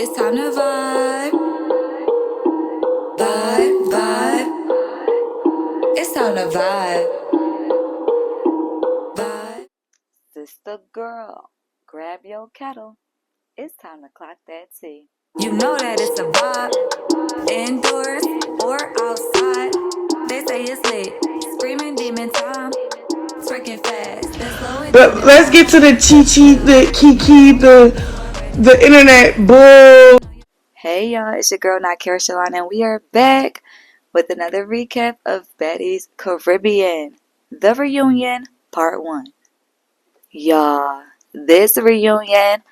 It's time to vibe, vibe, vibe. It's time to vibe, vibe. Sister girl, grab your kettle. It's time to clock that tea. You know that it's a vibe, indoors or outside. They say it's lit, screaming demon time, freaking fast. But let's get to the Chi, the Kiki, the internet bull. Hey y'all, it's your girl thenakirachalon, and we are back with another recap of Baddies Caribbean, the reunion, part 1. Y'all, this reunion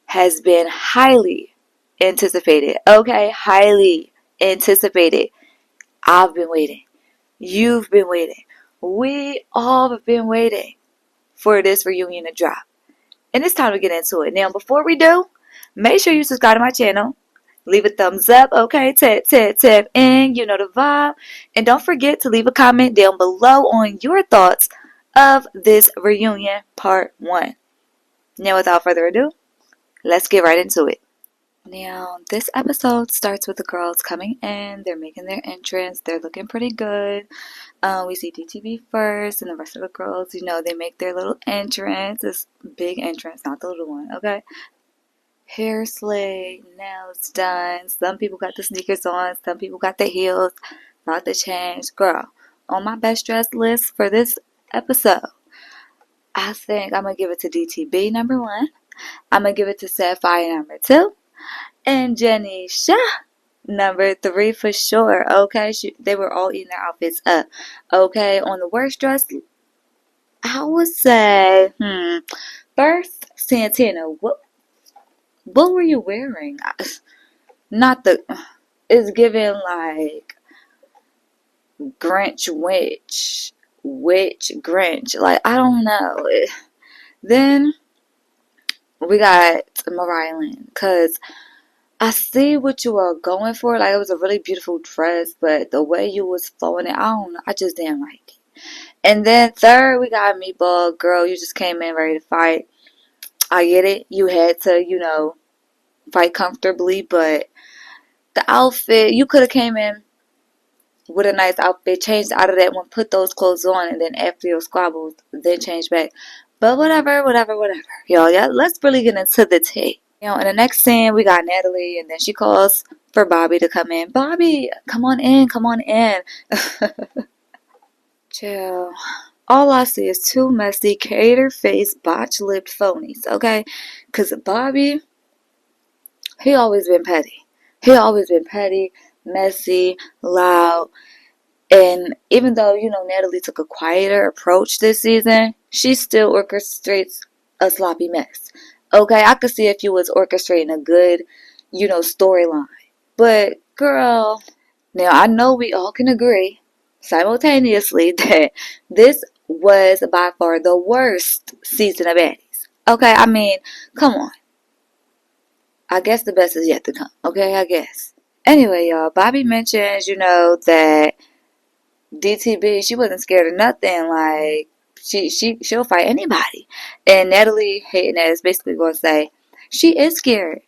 has been highly anticipated. Okay, highly anticipated. I've been waiting. You've been waiting. We all have been waiting for this reunion to drop. And it's time to get into it. Now, before we do, make sure you subscribe to my channel. Leave a thumbs up, okay? Tap in, you know the vibe. And don't forget to leave a comment down below on your thoughts of this reunion part 1. Now, without further ado, let's get right into it. Now, this episode starts with the girls coming in. They're making their entrance. They're looking pretty good. We see DTB first, and the rest of the girls, they make their little entrance. This big entrance, not the little one, okay? Hair slayed, nails done. Some people got the sneakers on. Some people got the heels. About to change. Girl, on my best dress list for this episode, I think I'm going to give it to DTB number 1. I'm going to give it to Sapphire number 2. And Jenny Shah number 3 for sure. Okay, they were all eating their outfits up. Okay, on the worst dress, I would say, first, Santana. What were you wearing? Not the. It's giving like Grinch witch Grinch. Like, I don't know. Then we got Mariah Lynn, because I see what you are going for. Like, it was a really beautiful dress, but the way you was flowing it, I don't know. I just didn't like it. And then third, we got Meatball. Girl, you just came in ready to fight. I get it. You had to, fight comfortably, but the outfit, you could have came in with a nice outfit, changed out of that one, put those clothes on, and then after your squabbles, then change back. But whatever. Y'all, yeah, let's really get into the tea. In the next scene, we got Natalie, and then she calls for Bobby to come in. Bobby, come on in. Chill. All I see is 2 messy, cater-faced, botch-lipped phonies, okay? Because Bobby, he always been petty. Messy, loud. And even though, Natalie took a quieter approach this season, she still orchestrates a sloppy mess. Okay, I could see if you was orchestrating a good, storyline. But, girl, now I know we all can agree simultaneously that this was by far the worst season of Baddies. Okay, I mean, come on. I guess the best is yet to come. Okay, I guess. Anyway, y'all, Bobby mentions, that DTB, she wasn't scared of nothing. Like, she'll fight anybody. And Natalie, hating that, is basically going to say, she is scared.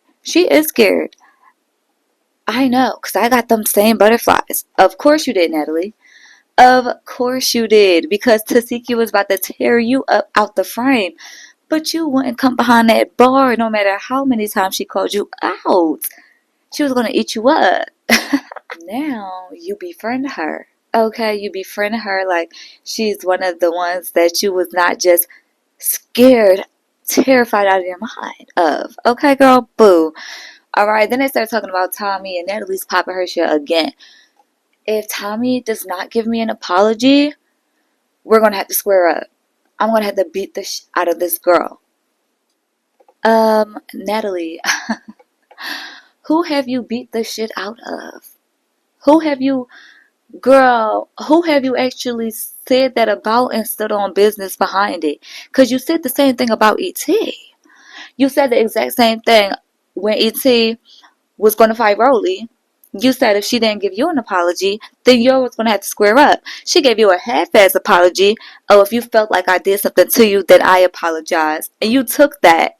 I know, because I got them same butterflies. Of course you did, Natalie. Of course you did. Because Tasiki was about to tear you up out the frame. But you wouldn't come behind that bar no matter how many times she called you out. She was going to eat you up. Now you befriend her. Okay, you befriend her like she's one of the ones that you was not just scared, terrified out of your mind of. Okay, girl, boo. Alright, then they start talking about Tommy, and Natalie's popping her shit again. If Tommy does not give me an apology, we're going to have to square up. I'm going to have to beat the shit out of this girl. Natalie, who have you beat the shit out of? Who have you actually said that about and stood on business behind it? Because you said the same thing about E.T. You said the exact same thing when E.T. was going to fight Rolly. You said if she didn't give you an apology, then you was going to have to square up. She gave you a half-ass apology. Oh, if you felt like I did something to you, then I apologize. And you took that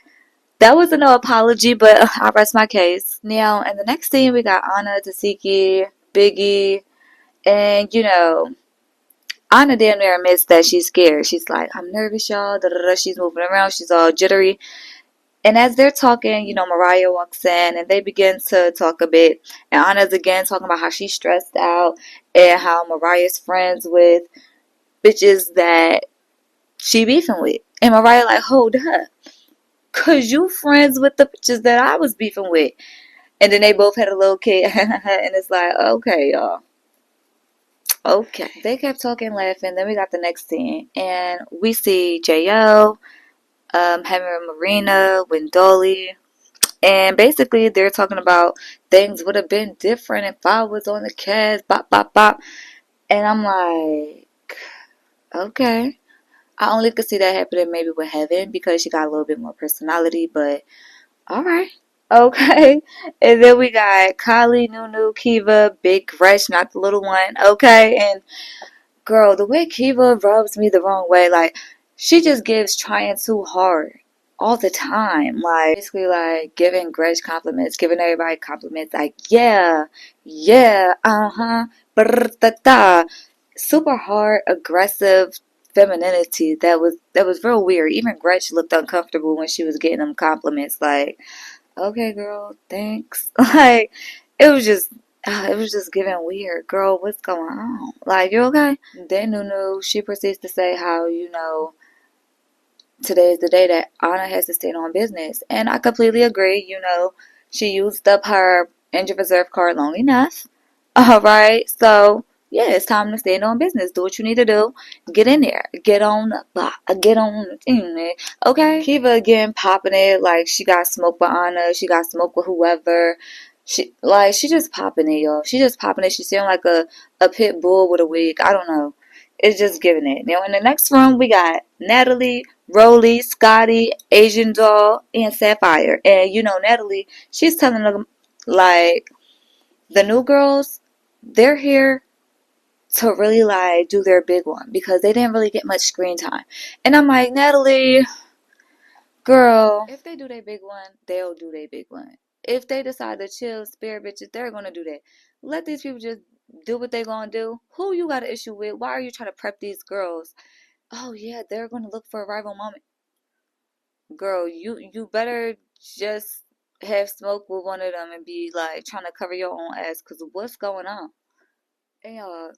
That wasn't no apology, but I rest my case. Now, in the next scene, we got Anna, Tasiki, Biggie, and Anna damn near admits that she's scared. She's like, I'm nervous, y'all. Da, da, da. She's moving around. She's all jittery. And as they're talking, Mariah walks in and they begin to talk a bit. And Anna's again talking about how she's stressed out and how Mariah's friends with bitches that she beefing with. And Mariah like, hold up. Cause you friends with the bitches that I was beefing with. And then they both had a little kid. And it's like, okay, y'all. Okay. They kept talking, laughing. Then we got the next scene. And we see J.O., Henry Marina, Wendoli. And basically, they're talking about things would have been different if I was on the cast. Bop, bop, bop. And I'm like, okay. I only could see that happening maybe with Heaven because she got a little bit more personality. But, all right. Okay. And then we got Kylie, Nunu, Kiva, Big Gretch, not the little one. Okay. And girl, the way Kiva rubs me the wrong way, like, she just gives trying too hard all the time. Like, basically, like, giving Gretch compliments, giving everybody compliments, like, yeah, brr-da-da. Super hard, aggressive femininity that was real weird. Even Gretch looked uncomfortable when she was getting them compliments, like, okay, girl, thanks. Like, it was just giving weird. Girl, what's going on? Like, you okay? Then Nunu, she proceeds to say how, today is the day that Anna has to stand on business. And I completely agree. She used up her injured reserve card long enough. All right. So, yeah, it's time to stand on business. Do what you need to do. Get in there. Get on the thing. Okay. Kiva again popping it like she got smoke with Anna. She got smoke with whoever. She just popping it, y'all. She just popping it. She's feeling like a pit bull with a wig. I don't know. It's just giving it. Now, in the next room, we got Natalie, Rolly, Scotty, Asian Doll, and Sapphire. And, Natalie, she's telling them, like, the new girls, they're here to really, like, do their big one because they didn't really get much screen time. And I'm like, Natalie, girl, if they do their big one, they'll do their big one. If they decide to chill, spare bitches, they're going to do that. Let these people just do what they're going to do. Who you got an issue with? Why are you trying to prep these girls? Oh, yeah, they're going to look for a rival moment. Girl, you better just have smoke with one of them and be, like, trying to cover your own ass because what's going on? And y'all,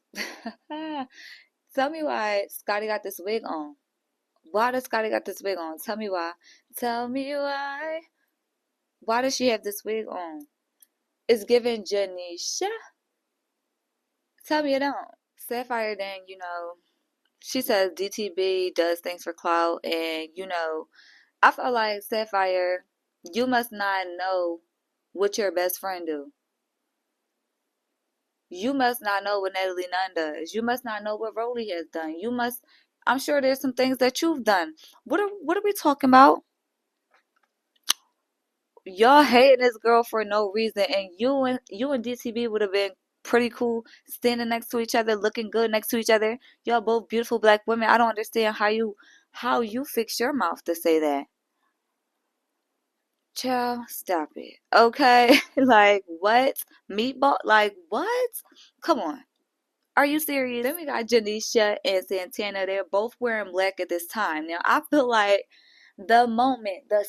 tell me why Scotty got this wig on. Why does Scotty got this wig on? Tell me why. Tell me why. Why does she have this wig on? It's giving Janisha. Tell me it don't. Sapphire then, she says DTB does things for clout. And, I feel like Sapphire, you must not know what your best friend do. You must not know what Natalie Nunn does. You must not know what Rolly has done. I'm sure there's some things that you've done. What are we talking about? Y'all hating this girl for no reason, and you and DTB would have been pretty cool standing next to each other, looking good next to each other. Y'all both beautiful black women. I don't understand how you fix your mouth to say that. Child, stop it. Okay? Like, what? Meatball? Like, what? Come on. Are you serious? Then we got Janisha and Santana. They're both wearing black at this time. Now, I feel like the moment the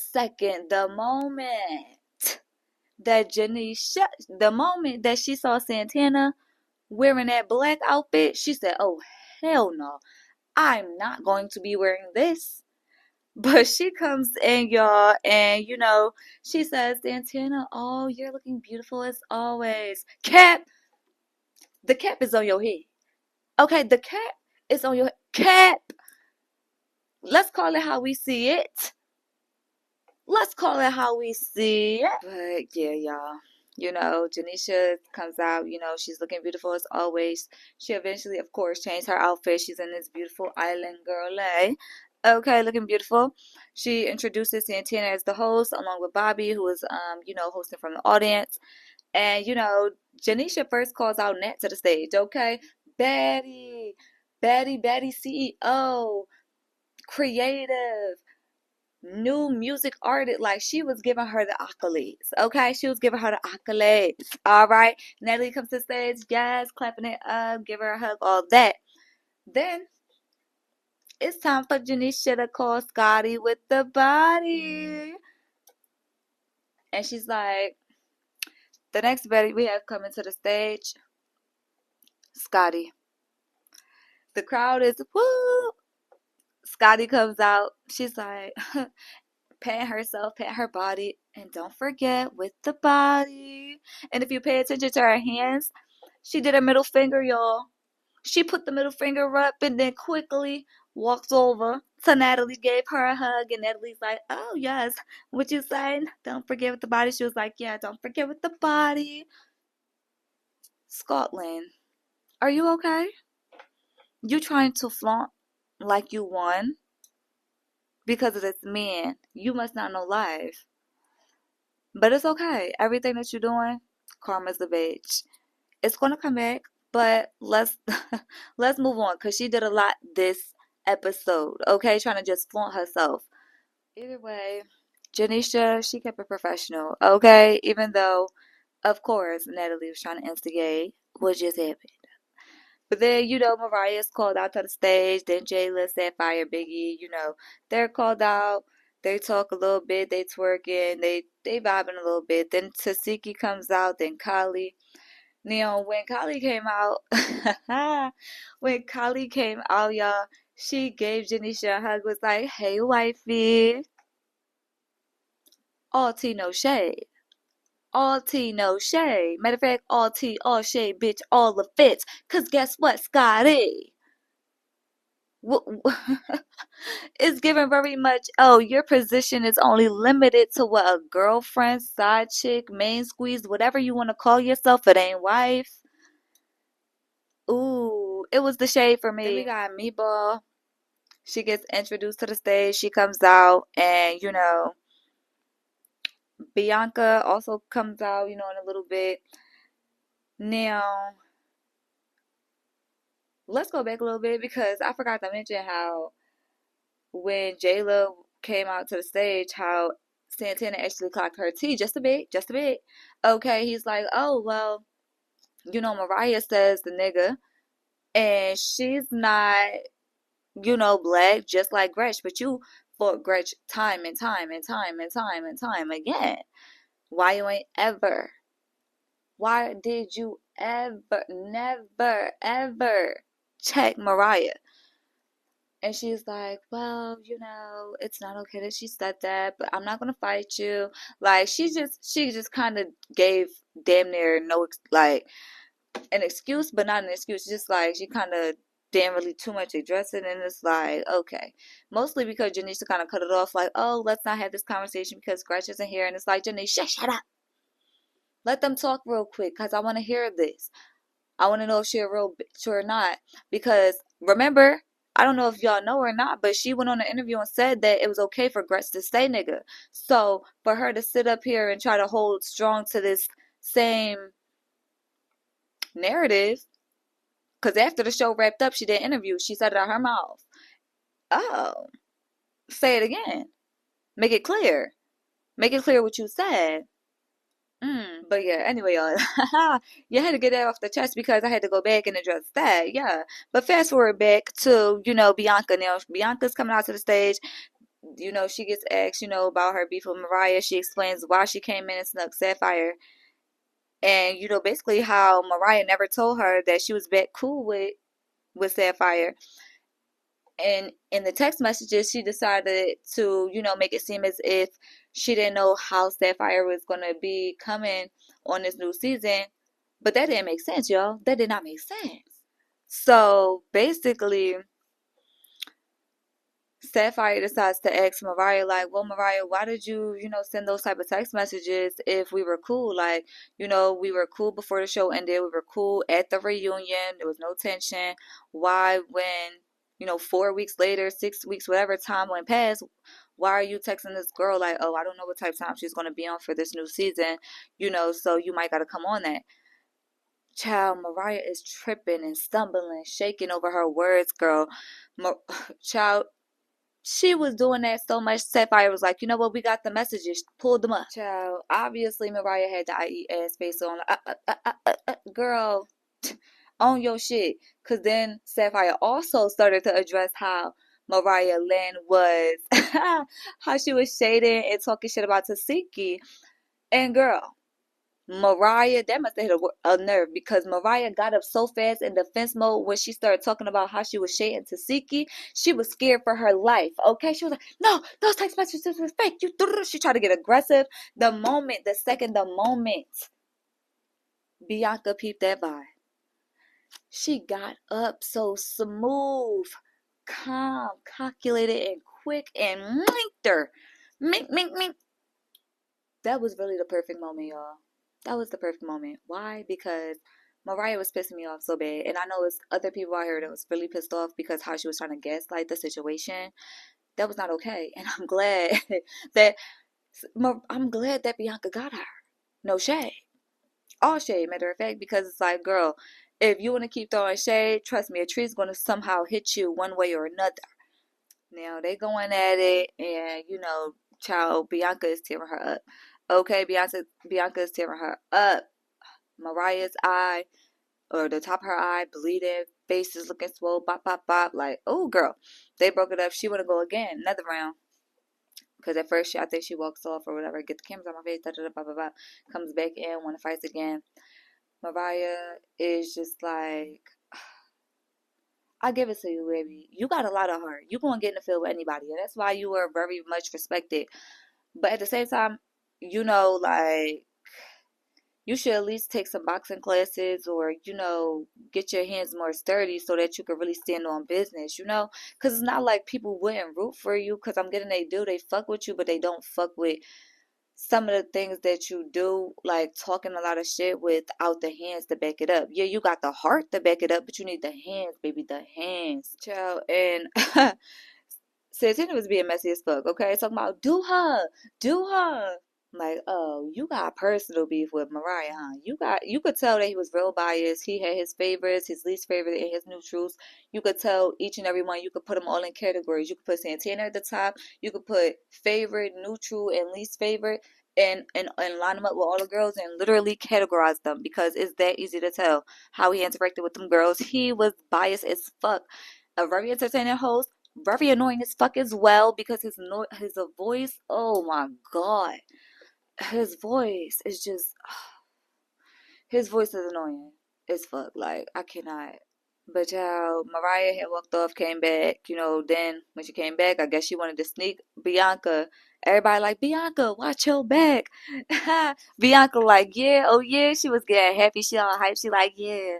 moment that she saw Santana wearing that black outfit, she said, oh, hell no. I'm not going to be wearing this. But she comes in, y'all, and, she says, Santana, oh, you're looking beautiful as always. Cap! The cap is on your head. Okay, the cap is on your cap. Let's call it how we see it. But yeah, y'all. Janisha comes out, she's looking beautiful as always. She eventually, of course, changed her outfit. She's in this beautiful island girl. Okay, looking beautiful. She introduces Santana as the host, along with Bobby, who is, hosting from the audience. And, Janisha first calls out Nat to the stage, okay? Baddie CEO, creative, new music artist. Like, she was giving her the accolades, okay? She was giving her the accolades, all right? Natalie comes to the stage, yes, clapping it up, give her a hug, all that. Then it's time for Janisha to call Scotty with the body. And she's like, the next Betty we have coming to the stage, Scotty. The crowd is, woo! Scotty comes out. She's like, patting herself, patting her body. And don't forget, with the body. And if you pay attention to her hands, she did a middle finger, y'all. She put the middle finger up and then quickly walked over to Natalie, gave her a hug, and Natalie's like, oh, yes, what you saying? Don't forget with the body. She was like, yeah, don't forget with the body. Scotland, are you okay? You trying to flaunt like you won because of this man. You must not know life. But it's okay. Everything that you're doing, karma's a bitch. It's gonna come back, but let's let's move on, because she did a lot this episode, okay? Trying to just flaunt herself. Either way, Janisha, she kept it professional, okay? Even though, of course, Natalie was trying to instigate what just happened. But then, Mariah's called out to the stage. Then Jayla, Sapphire, Biggie, they're called out. They talk a little bit. They twerking. They vibing a little bit. Then Tasiki comes out. Then Kali. When Kali came out, y'all, she gave Janisha a hug. Was like, "Hey, wifey." All tea, no shade. All tea, no shade. Matter of fact, all tea, all shade, bitch, all the fits. Cause guess what, Scotty? It's given very much, oh, your position is only limited to what, a girlfriend, side chick, main squeeze, whatever you want to call yourself. It ain't wife. Ooh, it was the shade for me. Then we got Meatball. She gets introduced to the stage. She comes out, and Bianca also comes out, in a little bit. Now, let's go back a little bit, because I forgot to mention how when Jayla came out to the stage, how Santana actually clocked her tea just a bit. Okay, he's like, oh, well, Mariah says the nigga, and she's not, black, just like Gretch, but you fought Gretch time and time and time and time and time again. Why did you never, ever check Mariah? And she's like, well, it's not okay that she said that, but I'm not gonna fight you. Like, she just kind of gave damn near no, like, an excuse, but not an excuse. Just like, she kind of didn't really too much address it, and it's like, okay. Mostly because Janisha kind of cut it off, like, oh, let's not have this conversation because Gretch isn't here. And it's like, Janisha, shut up. Let them talk real quick, because I want to hear this. I want to know if she's a real bitch or not. Because, remember, I don't know if y'all know or not, but she went on an interview and said that it was okay for Gretch to say nigga. So, for her to sit up here and try to hold strong to this same narrative, because after the show wrapped up, she did an interview. She said it out her mouth. Oh, say it again. Make it clear. Make it clear what you said. But yeah, anyway, y'all, you had to get that off the chest, because I had to go back and address that, yeah. But fast forward back to, Bianca. Now, Bianca's coming out to the stage. She gets asked, about her beef with Mariah. She explains why she came in and snuck Sapphire. And, basically how Mariah never told her that she was back cool with Sapphire. And in the text messages, she decided to, make it seem as if she didn't know how Sapphire was going to be coming on this new season. But that didn't make sense, y'all. That did not make sense. So, basically, Sapphire decides to ask Mariah, like, well, Mariah, why did you, send those type of text messages if we were cool? Like, we were cool before the show ended. We were cool at the reunion. There was no tension. Why, when 4 weeks later, 6 weeks, whatever time went past, why are you texting this girl like, oh, I don't know what type of time she's going to be on for this new season, so you might got to come on that. Child, Mariah is tripping and stumbling, shaking over her words, girl. Child, She was doing that so much. Sapphire was like, you know what? We got the messages. Pulled them up. Child, obviously, Mariah had the IE ass face on. Girl, on your shit. Because then Sapphire also started to address how Mariah Lynn was, how she was shading and talking shit about Tasiki. And girl, Mariah, that must have hit a nerve because Mariah got up so fast in defense mode when she started talking about how she was shading Tasiki. She was scared for her life, okay? She was like, no, those text messages was fake. She tried to get aggressive. The moment Bianca peeped that vibe, she got up so smooth, calm, calculated, and quick and minked her. Mink, mink, mink. That was really the perfect moment, y'all. That was the perfect moment. Why? Because Mariah was pissing me off so bad. And I know it's other people out here that was really pissed off because how she was trying to gaslight the situation. That was not okay. And I'm glad that Bianca got her. No shade. All shade, matter of fact, because it's like, girl, if you want to keep throwing shade, trust me, a tree's going to somehow hit you one way or another. Now, they going at it, and, child, Bianca is tearing her up. Okay, Bianca is tearing her up. Mariah's eye, or the top of her eye, bleeding, face is looking swole, bop, bop, bop. Like, oh, girl. They broke it up. She want to go again, another round. Because at first, I think she walks off or whatever, get the cameras on my face, blah, blah, blah, comes back in, want to fight again. Mariah is just like, I give it to you, baby. You got a lot of heart. You gonna get in the field with anybody, and that's why you were very much respected. But at the same time, like, you should at least take some boxing classes or, get your hands more sturdy so that you can really stand on business, Because it's not like people wouldn't root for you, because I'm getting they do. They fuck with you, but they don't fuck with some of the things that you do, like talking a lot of shit without the hands to back it up. Yeah, you got the heart to back it up, but you need the hands, baby, the hands. Child, and Santana was being messy as fuck, okay? Talking about, do her. Like, oh, you got personal beef with Mariah, huh? You could tell that he was real biased. He had his favorites, his least favorite, and his neutrals. You could tell each and every one. You could put them all in categories. You could put Santana at the top. You could put favorite, neutral, and least favorite, and line them up with all the girls and literally categorize them because it's that easy to tell how he interacted with them girls. He was biased as fuck. A very entertaining host, very annoying as fuck as well because his voice. Oh my god. His voice is just, his voice is annoying as fuck. Like, I cannot. But Mariah had walked off, came back, then when she came back, I guess she wanted to sneak Bianca. Everybody like, Bianca, watch your back. Bianca like, yeah, oh yeah, she was getting happy, she all hype, she like, yeah,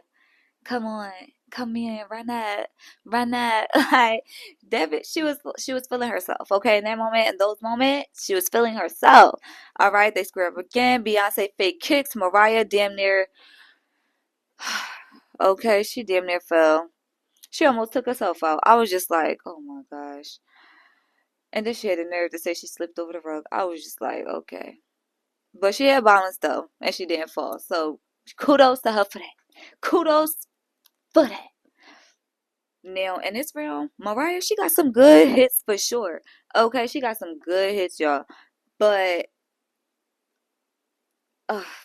come on, come in, run that. Like, that bitch, she was feeling herself, okay? In those moments, she was feeling herself. All right, they square up again. Beyonce fake kicks. Mariah damn near, okay, she damn near fell. She almost took herself out. I was just like, oh my gosh. And then she had the nerve to say she slipped over the rug. I was just like, okay. But she had balance though, and she didn't fall. So kudos to her for that. Kudos for that. Now, in this round, Mariah, she got some good hits for sure. Okay, she got some good hits, y'all. But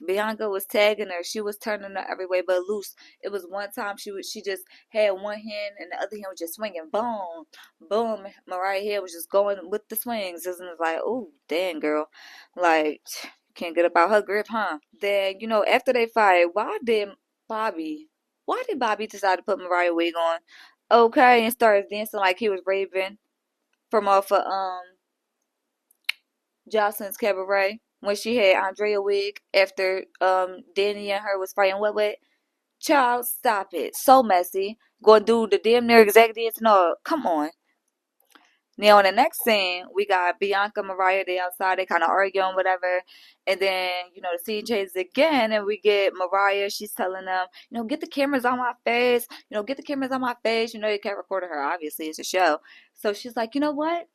Bianca was tagging her. She was turning her every way but loose. It was one time she just had one hand and the other hand was just swinging. Boom, boom. Mariah head was just going with the swings. And it's like, oh, damn, girl. Like, can't get about her grip, huh? Then, after they fight, why did Bobby decide to put Mariah wig on? Okay, and started dancing like he was Raven from off of Jocelyn's Cabaret when she had Andrea wig after Danny and her was fighting what? Child, stop it. So messy. Gonna do the damn near exact dance and all. Come on. Now in the next scene, we got Bianca, Mariah, they outside, they kind of arguing, whatever. And then, the scene changes again, and we get Mariah, she's telling them, get the cameras on my face. Get the cameras on my face. You can't record her, obviously, it's a show. So she's like, you know what?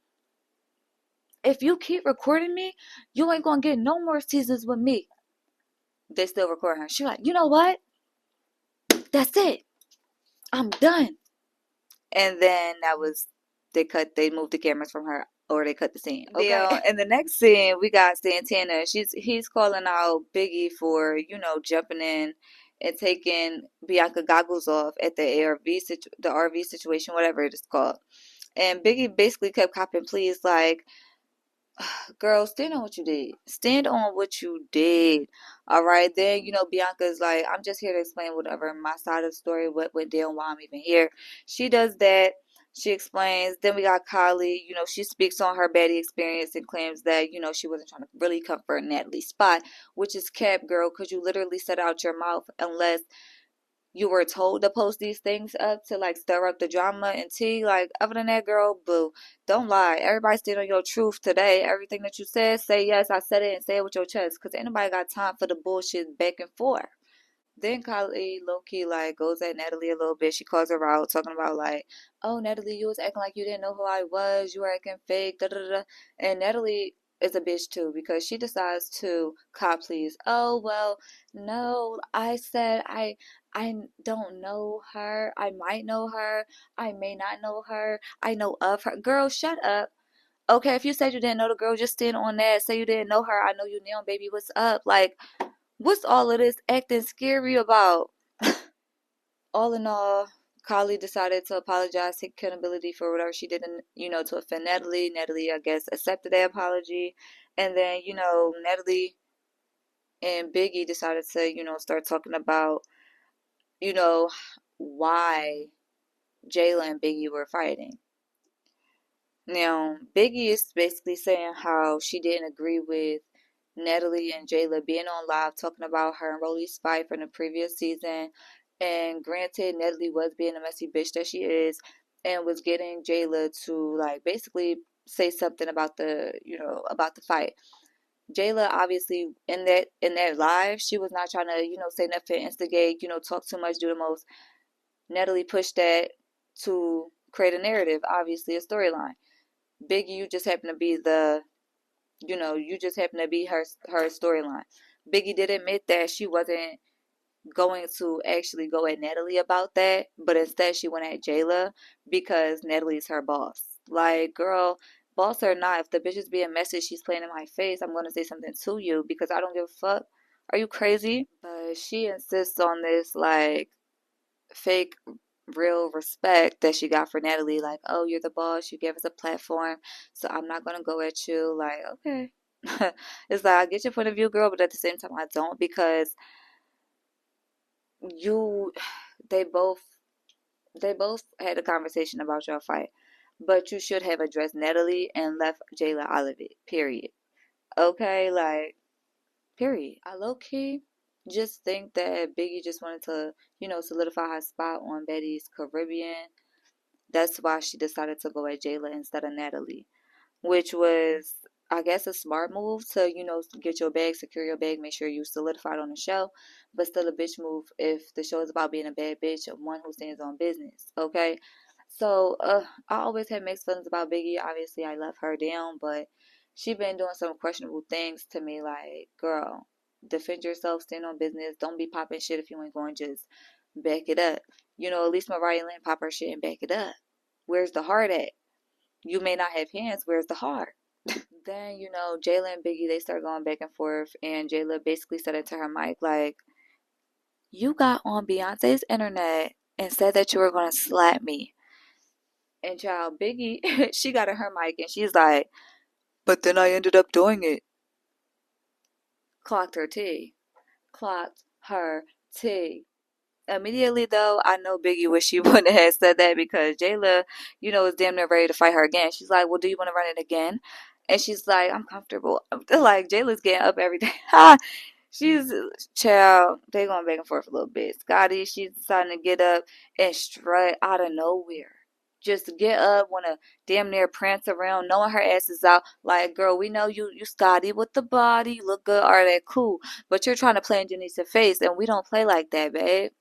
If you keep recording me, you ain't gonna get no more seasons with me. They still record her. She's like, you know what? That's it. I'm done. And then that was they moved the cameras from her, or they cut the scene. Okay. In the next scene, we got Santana. He's calling out Biggie for, jumping in and taking Bianca goggles off at the RV situation, whatever it is called. And Biggie basically kept copping pleas like, girl, stand on what you did. Stand on what you did. All right. Then, Bianca's like, I'm just here to explain whatever my side of the story, what went down, why I'm even here. She does that. She explains. Then we got Kylie. She speaks on her baddie experience and claims that, she wasn't trying to really comfort Natalie's spot, which is cap, girl, because you literally set out your mouth unless you were told to post these things up to like stir up the drama and tea. Like, other than that, girl, boo. Don't lie. Everybody stand on your truth today. Everything that you said, say yes, I said it, and say it with your chest. Because anybody got time for the bullshit back and forth. Then Kylie low-key like goes at Natalie a little bit. She calls her out, talking about like, oh, Natalie, you was acting like you didn't know who I was. You were acting fake. Da, da, da. And Natalie is a bitch too, because she decides to cop please. Oh, well, no, I said I don't know her. I might know her. I may not know her. I know of her. Girl, shut up. Okay, if you said you didn't know the girl, just stand on that. Say you didn't know her. I know you now, baby. What's up? Like, what's all of this acting scary about? All in all, Kylie decided to apologize, take accountability for whatever she did, to offend Natalie. Natalie, I guess, accepted that apology. And then, Natalie and Biggie decided to, start talking about, you know, why Jayla and Biggie were fighting. Now, Biggie is basically saying how she didn't agree with Natalie and Jayla being on live talking about her and Rolly's fight from the previous season. And granted, Natalie was being a messy bitch that she is, and was getting Jayla to like basically say something about the fight. Jayla obviously in that live, she was not trying to, say nothing, instigate, talk too much, do the most. Natalie pushed that to create a narrative, obviously a storyline. Biggie, you just happen to be her storyline. Biggie did admit that she wasn't going to actually go at Natalie about that, but instead she went at Jayla because Natalie's her boss. Like, girl, boss or not, if the bitch is being messy, she's playing in my face, I'm going to say something to you because I don't give a fuck. Are you crazy? But she insists on this, like, fake real respect that she got for Natalie. Like, oh, you're the boss, you gave us a platform, so I'm not going to go at you. Like, okay. It's like, I get your point of view, girl, but at the same time, I don't, because you they both had a conversation about your fight, but you should have addressed Natalie and left Jayla out of it, period. Okay, like, period. I low-key just think that Biggie just wanted to, solidify her spot on Baddies Caribbean. That's why she decided to go at Jayla instead of Natalie, which was, I guess, a smart move to, get your bag, secure your bag, make sure you solidified on the show, but still a bitch move if the show is about being a bad bitch, one who stands on business, okay? So, I always had mixed feelings about Biggie. Obviously, I love her down, but she been doing some questionable things to me, like, girl, defend yourself, stand on business, don't be popping shit if you ain't going to just back it up. At least Mariah Lynn pop her shit and back it up. Where's the heart at? You may not have hands, where's the heart? Then, Jayla and Biggie, they start going back and forth, and Jayla basically said it to her mic, like, you got on Beyonce's internet and said that you were going to slap me. And child, Biggie, she got in her mic, and she's like, but then I ended up doing it. Clocked her T. Clocked her T. Immediately, though, I know Biggie wish she wouldn't have said that, because Jayla, is damn near ready to fight her again. She's like, well, do you want to run it again? And she's like, I'm comfortable. Like, Jayla's getting up every day. She's, child, they going back and forth a little bit. Scotty, she's deciding to get up and strut out of nowhere. Just get up, want to damn near prance around, knowing her ass is out. Like, girl, we know you Scotty with the body, you look good, all that cool. But you're trying to play in Janice's face, and we don't play like that, babe.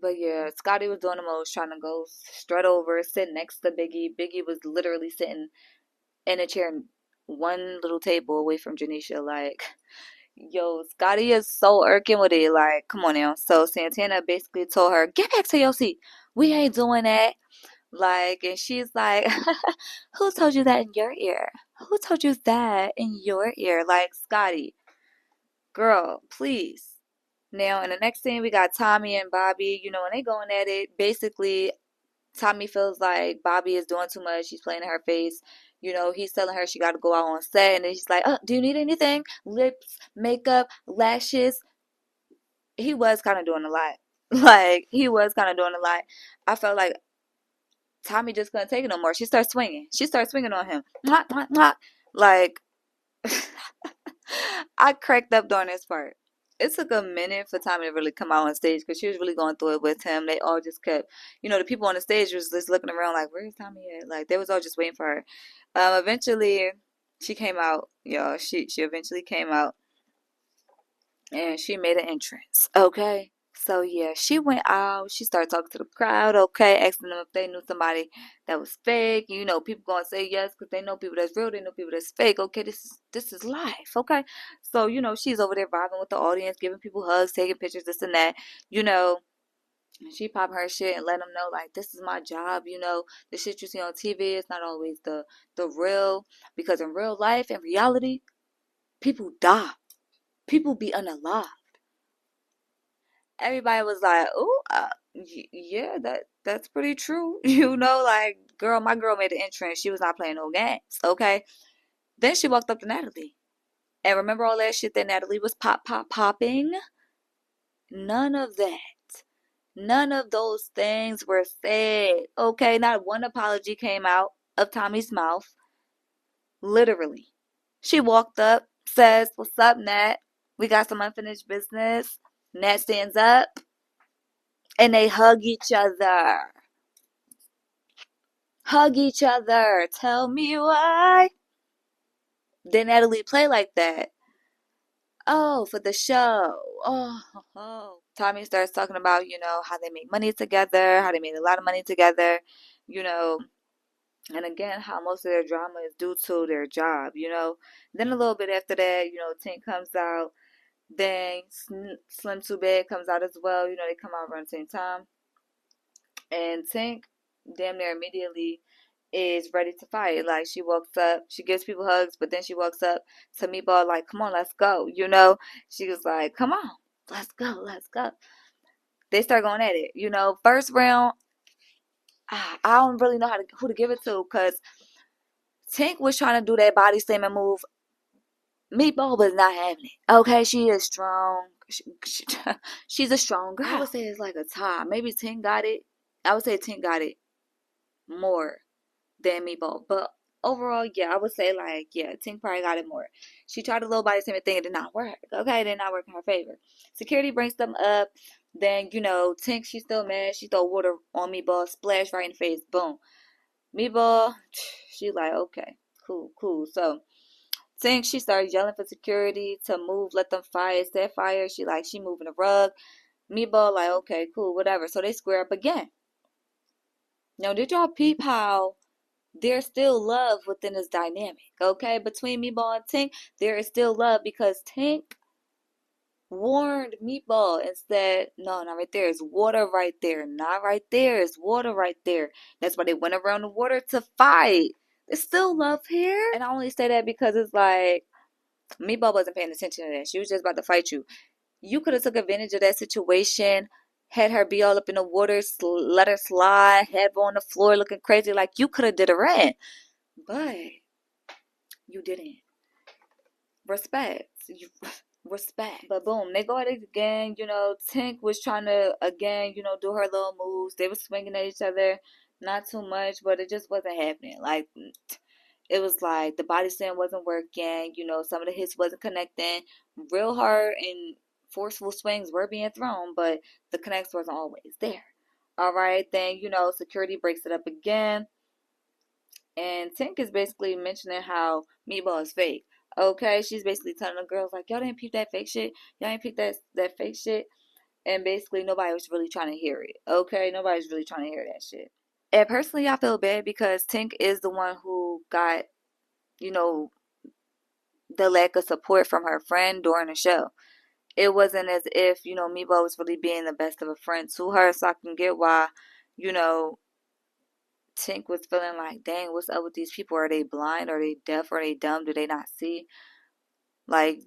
But yeah, Scotty was doing the most, trying to go strut over, sit next to Biggie. Biggie was literally sitting in a chair, one little table away from Janisha. Like, yo, Scotty is so irking with it. Like, come on now. So Santana basically told her, get back to your seat. We ain't doing that. Like, and she's like, who told you that in your ear? Who told you that in your ear? Like, Scotty, girl, please. Now, in the next scene, we got Tommy and Bobby, you know, and they going at it. Basically, Tommy feels like Bobby is doing too much. She's playing in her face. You know, he's telling her she got to go out on set. And then she's like, oh, do you need anything? Lips, makeup, lashes. He was kind of doing a lot. Like, he was kind of doing a lot. I felt like Tommy just couldn't take it no more. She starts swinging. She starts swinging on him. Mwah, mwah, mwah. Like, I cracked up during this part. It took a minute for Tommy to really come out on stage because she was really going through it with him. They all just kept, you know, the people on the stage was just looking around like, where's Tommy at? Like, they was all just waiting for her. Eventually, she came out, y'all. She eventually came out and she made an entrance, okay? So, yeah, she went out. She started talking to the crowd, okay, asking them if they knew somebody that was fake. You know, people going to say yes because they know people that's real. They know people that's fake, okay? This is life, okay? So, you know, she's over there vibing with the audience, giving people hugs, taking pictures, this and that, you know. She popping her shit and let them know, like, this is my job, you know. The shit you see on TV is not always the real. Because in real life, in reality, people die. People be unalive. Everybody was like, "Oh, yeah, that's pretty true." You know, like, girl, my girl made an entrance. She was not playing no games, okay? Then she walked up to Natalie. And remember all that shit that Natalie was popping? None of that. None of those things were said, okay? Not one apology came out of Tommy's mouth. Literally. She walked up, says, "What's up, Nat? We got some unfinished business." Nat stands up. And they hug each other. Hug each other. Tell me why. Then Natalie play like that. Oh, for the show. Oh. Tommy starts talking about, you know, how they make money together, how they made a lot of money together, you know, and again, how most of their drama is due to their job, you know. Then a little bit after that, you know, Tink comes out. Then Slim Too Bad comes out as well. You know, they come out around the same time. And Tink damn near immediately is ready to fight. Like, she walks up, she gives people hugs, but then she walks up to Meatball like, come on, let's go. You know, she was like, come on, let's go, let's go. They start going at it. You know, first round, I don't really know who to give it to because Tink was trying to do that body slamming move. Meatball was not having it. Okay, she is strong. She's a strong girl. I would say it's like a tie. Maybe Tink got it. I would say Tink got it more than Meatball. But overall, yeah, I would say, like, yeah, Tink probably got it more. She tried a little body slamming thing. It did not work. Okay, it did not work in her favor. Security brings them up. Then, you know, Tink, she's still mad. She throw water on Meatball. Splash right in the face. Boom. Meatball, she like, okay, cool. So, Tink, she started yelling for security to move, let them fire, set fire. She moving the rug. Meatball like, okay, cool, whatever. So they square up again. Now, did y'all peep how there's still love within this dynamic, okay? Between Meatball and Tink, there is still love because Tink warned Meatball and said, no, not right there. It's water right there. Not right there. It's water right there. That's why they went around the water to fight. There's still love here. And I only say that because it's like, Meatball wasn't paying attention to that. She was just about to fight you. You could have took advantage of that situation, had her be all up in the water, let her slide, head on the floor looking crazy. Like, you could have did her in. But you didn't. Respect. Respect. But boom, they go at it again. You know, Tink was trying to, again, you know, do her little moves. They were swinging at each other. Not too much, but it just wasn't happening. Like, it was like the body slam wasn't working. You know, some of the hits wasn't connecting. Real hard and forceful swings were being thrown, but the connects wasn't always there. All right, then, you know, security breaks it up again. And Tink is basically mentioning how Meatball is fake. Okay, she's basically telling the girls, like, y'all didn't peep that fake shit. Y'all didn't peep that fake shit. And basically nobody was really trying to hear it. Okay, nobody's really trying to hear that shit. And personally, I feel bad because Tink is the one who got, you know, the lack of support from her friend during the show. It wasn't as if, you know, Meatball was really being the best of a friend to her, so I can get why, you know, Tink was feeling like, dang, what's up with these people? Are they blind? Are they deaf? Are they dumb? Do they not see? Like,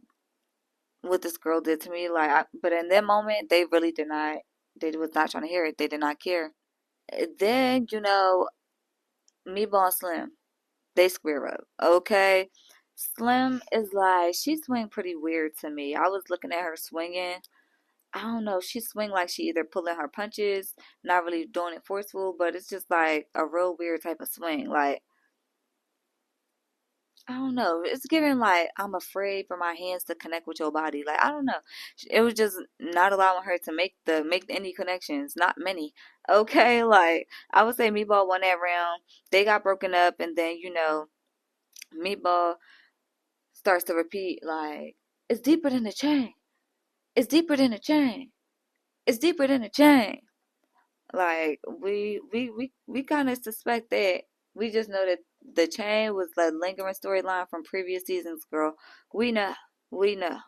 what this girl did to me. But in that moment, they really did not, they was not trying to hear it. They did not care. Then, Meatball and Slim, they square up, okay? Slim is like, she swing pretty weird to me. I was looking at her swinging. I don't know. She swing like she either pulling her punches, not really doing it forceful, but it's just like a real weird type of swing. Like, I don't know. It's giving like I'm afraid for my hands to connect with your body. Like, I don't know. It was just not allowing her to make any connections. Not many. Okay, like I would say Meatball won that round. They got broken up, and then Meatball starts to repeat like, "It's deeper than the chain. It's deeper than the chain. It's deeper than the chain." Like we kind of suspect that. We just know that the chain was the lingering storyline from previous seasons, girl. We know. We know.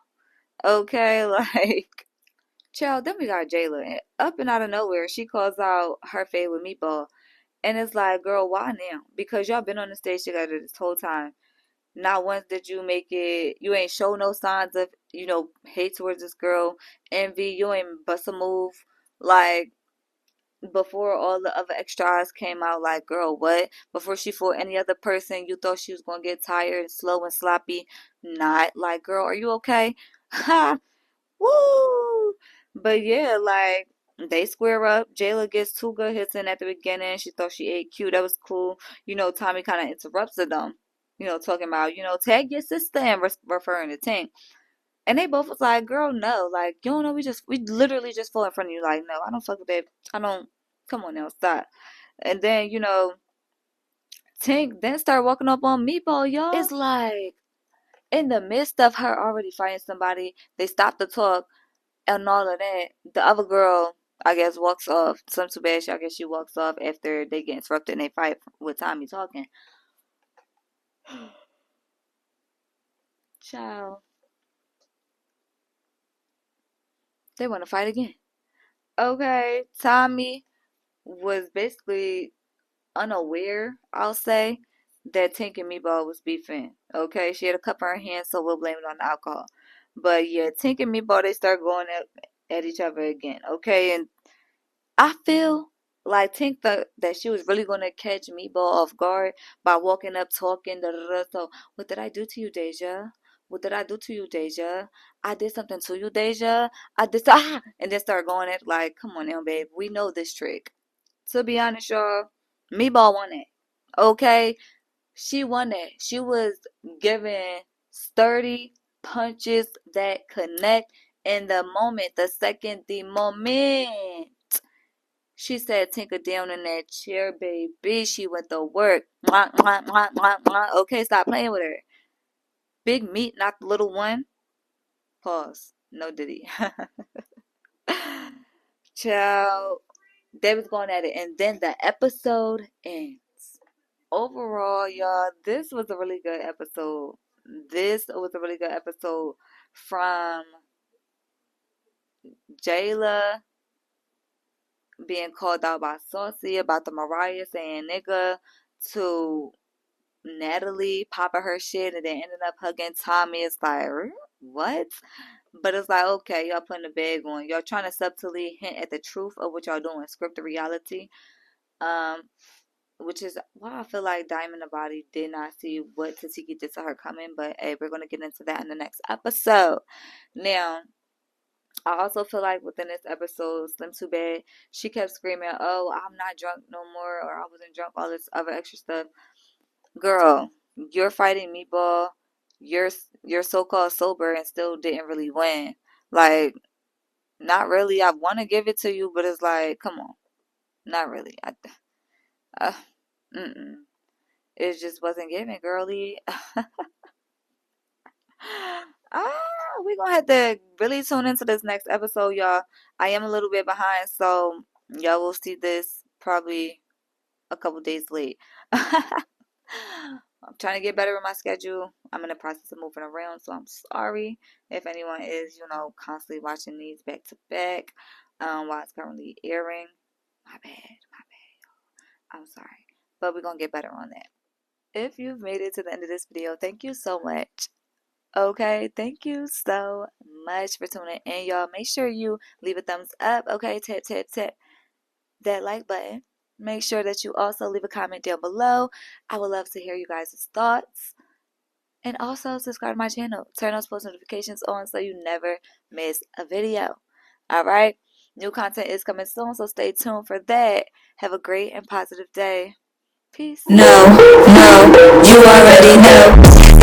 Okay, like child, then we got Jayla. And up and out of nowhere, she calls out her favorite Meatball. And it's like, girl, why now? Because y'all been on the stage together this whole time. Not once did you make it, you ain't show no signs of, hate towards this girl, envy, you ain't bust a move. Like, before all the other extras came out, like, girl, what? Before she fought any other person, you thought she was gonna get tired and slow and sloppy. Not like, girl, are you okay? Ha! Woo! But yeah, like, they square up. Jayla gets two good hits in at the beginning. She thought she ate cute. That was cool. Tommy kind of interrupts them. Talking about, tag your sister and referring to Tank. And they both was like, girl, no. Like, you don't know, we literally just fall in front of you. Like, no, I don't fuck with that. I don't, come on now, stop. And then, Tank then start walking up on Meatball, y'all. It's like, in the midst of her already fighting somebody, they stop the talk and all of that. The other girl, I guess, walks off. Some too bad, I guess she walks off after they get interrupted and they fight with Tommy talking. Child. They want to fight again. Okay, Tommy was basically unaware, I'll say, that Tink and Meatball was beefing. Okay, she had a cup in her hand, so we'll blame it on the alcohol. But yeah, Tink and Meatball, they start going at each other again. Okay, and I feel like Tink thought that she was really gonna catch Meatball off guard by walking up talking. Da, da, da. So, what did I do to you, Deja? What did I do to you, Deja? I did something to you, Deja. I did and then start going at like, come on now, babe. We know this trick. To be honest, y'all, Meatball won it. Okay, she won it. She was giving sturdy punches that connect in the moment, the second, the moment. She said, tinker down in that chair, baby. She went to work. Mwah, mwah, mwah, mwah, mwah. Okay, stop playing with her. Big meat, not the little one. Pause. No diddy. Child. They was going at it. And then the episode ends. Overall, y'all, this was a really good episode. This was a really good episode from Jayla being called out by Saucy about the Mariah saying nigga to Natalie popping her shit and then ended up hugging Tommy. It's like, what? But it's like, okay, y'all putting the bag on. Y'all trying to subtly hint at the truth of what y'all doing, scripted reality. Which is why I feel like Diamond the Body did not see what Tasiki did to her coming. But hey, we're going to get into that in the next episode. Now, I also feel like within this episode, Slim Too Bad, she kept screaming, oh, I'm not drunk no more, or I wasn't drunk, all this other extra stuff. Girl, you're fighting Meatball. You're so-called sober and still didn't really win. Like, not really. I want to give it to you, but it's like, come on. Not really. Uh, It just wasn't giving, girly. We gonna have to really tune into this next episode, y'all. I am a little bit behind, so y'all will see this probably a couple days late. I'm trying to get better with my schedule. I'm in the process of moving around, so I'm sorry if anyone is, constantly watching these back to back while it's currently airing. My bad. I'm sorry. but we're gonna get better on that. If you've made it to the end of this video, thank you so much. Okay, thank you so much for tuning in, y'all. Make sure you leave a thumbs up. Okay, tap that like button. Make sure that you also leave a comment down below. I would love to hear you guys' thoughts. And also subscribe to my channel. Turn those post notifications on so you never miss a video. Alright? New content is coming soon, so stay tuned for that. Have a great and positive day. Peace. No, you already know.